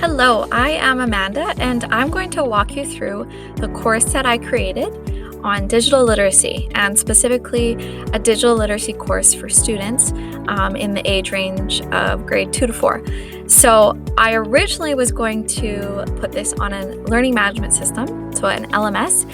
Hello, I am Amanda, and I'm going to walk you through the course that I created on digital literacy, and specifically a digital literacy course for students in the age range of grade 2 to 4. So I originally was going to put this on a learning management system, so an LMS,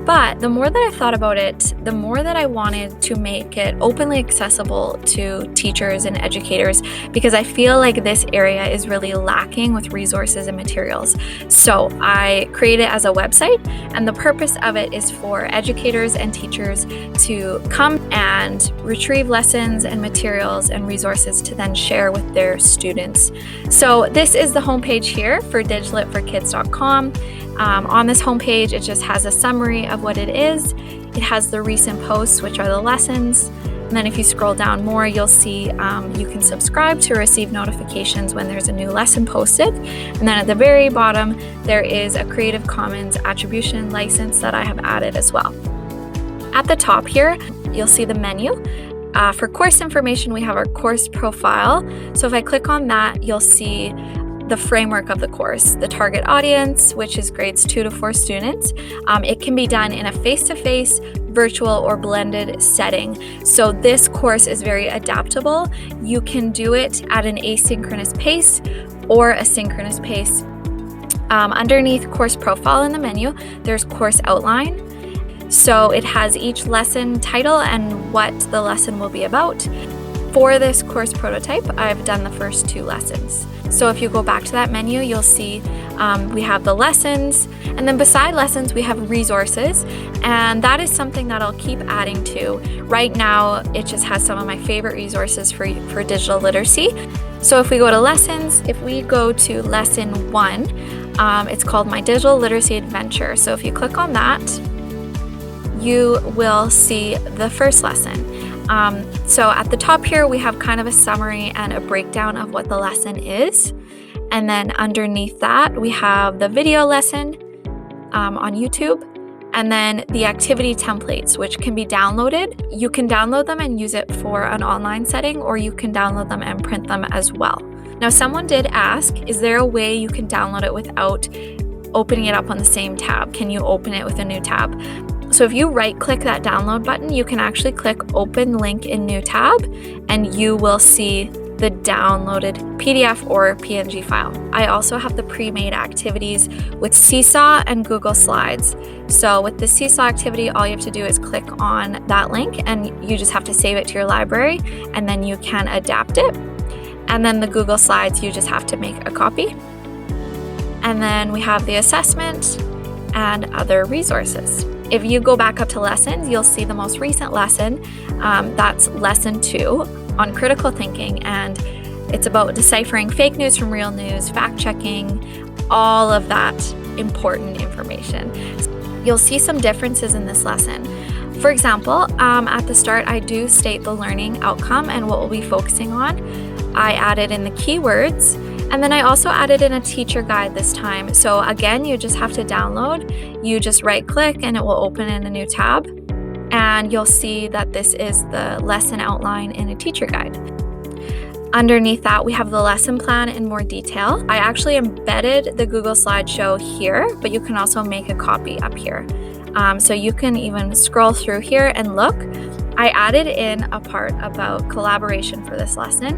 but the more that I thought about it, the more that I wanted to make it openly accessible to teachers and educators, because I feel like this area is really lacking with resources and materials. So I created it as a website, and the purpose of it is for educators and teachers to come and retrieve lessons and materials and resources to then share with their students. So this is the homepage here for digitalitforkids.com. On this homepage, it just has a summary of what it is. It has the recent posts, which are the lessons. And then if you scroll down more, you'll see you can subscribe to receive notifications when there's a new lesson posted. And then at the very bottom, there is a Creative Commons attribution license that I have added as well. At the top here, you'll see the menu. For course information, we have our course profile. So if I click on that, you'll see the framework of the course, the target audience, which is grades 2 to 4 students. It can be done in a face-to-face, virtual, or blended setting. So this course is very adaptable. You can do it at an asynchronous pace or a synchronous pace. Underneath course profile in the menu, there's course outline. So it has each lesson title and what the lesson will be about. For this course prototype, I've done the first 2 lessons. So if you go back to that menu, you'll see we have the lessons, and then beside lessons, we have resources, and that is something that I'll keep adding to. Right now, it just has some of my favorite resources for digital literacy. So if we go to lessons, if we go to lesson 1, it's called My Digital Literacy Adventure. So if you click on that, you will see the first lesson. So at the top here, we have kind of a summary and a breakdown of what the lesson is. And then underneath that, we have the video lesson on YouTube, and then the activity templates, which can be downloaded. You can download them and use it for an online setting, or you can download them and print them as well. Now, someone did ask, is there a way you can download it without opening it up on the same tab? Can you open it with a new tab? So if you right-click that download button, you can actually click Open Link in New Tab, and you will see the downloaded PDF or PNG file. I also have the pre-made activities with Seesaw and Google Slides. So with the Seesaw activity, all you have to do is click on that link, and you just have to save it to your library, and then you can adapt it. And then the Google Slides, you just have to make a copy. And then we have the assessment and other resources. If you go back up to lessons, you'll see the most recent lesson. That's lesson 2 on critical thinking, and it's about deciphering fake news from real news, fact-checking, all of that important information. You'll see some differences in this lesson. For example, at the start, I do state the learning outcome and what we'll be focusing on. I added in the keywords, and then I also added in a teacher guide this time. So again, you just have to download. You just right-click and it will open in a new tab. And you'll see that this is the lesson outline in a teacher guide. Underneath that, we have the lesson plan in more detail. I actually embedded the Google Slideshow here, but you can also make a copy up here. So you can even scroll through here and look. I added in a part about collaboration for this lesson,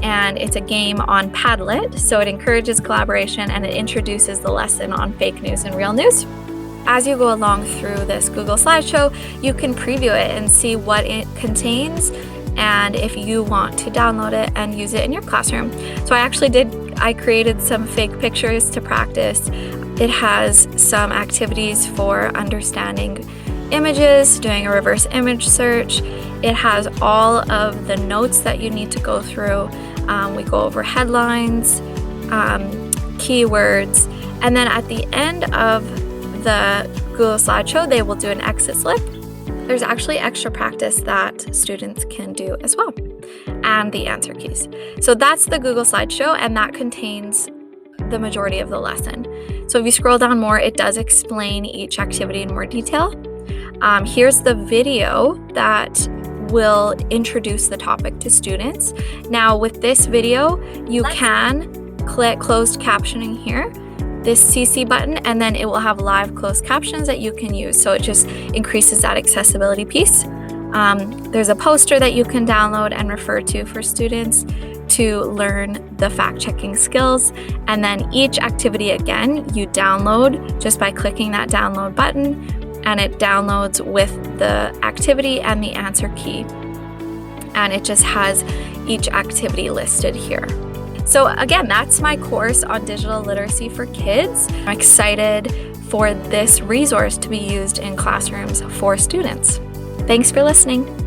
and it's a game on Padlet, so it encourages collaboration and it introduces the lesson on fake news and real news. As you go along through this Google Slideshow, you can preview it and see what it contains, and if you want to download it and use it in your classroom. So I created some fake pictures to practice. It has some activities for understanding images, doing a reverse image search. It has all of the notes that you need to go through. We go over headlines, keywords, and then at the end of the Google Slideshow, they will do an exit slip. There's actually extra practice that students can do as well, and the answer keys. So that's the Google Slideshow, and that contains the majority of the lesson. So if you scroll down more, it does explain each activity in more detail. Here's the video that will introduce the topic to students. Now with this video, you can click closed captioning here, this CC button, and then it will have live closed captions that you can use. So it just increases that accessibility piece. There's a poster that you can download and refer to for students to learn the fact-checking skills. And then each activity, again, you download just by clicking that download button, and it downloads with the activity and the answer key. And it just has each activity listed here. So again, that's my course on digital literacy for kids. I'm excited for this resource to be used in classrooms for students. Thanks for listening.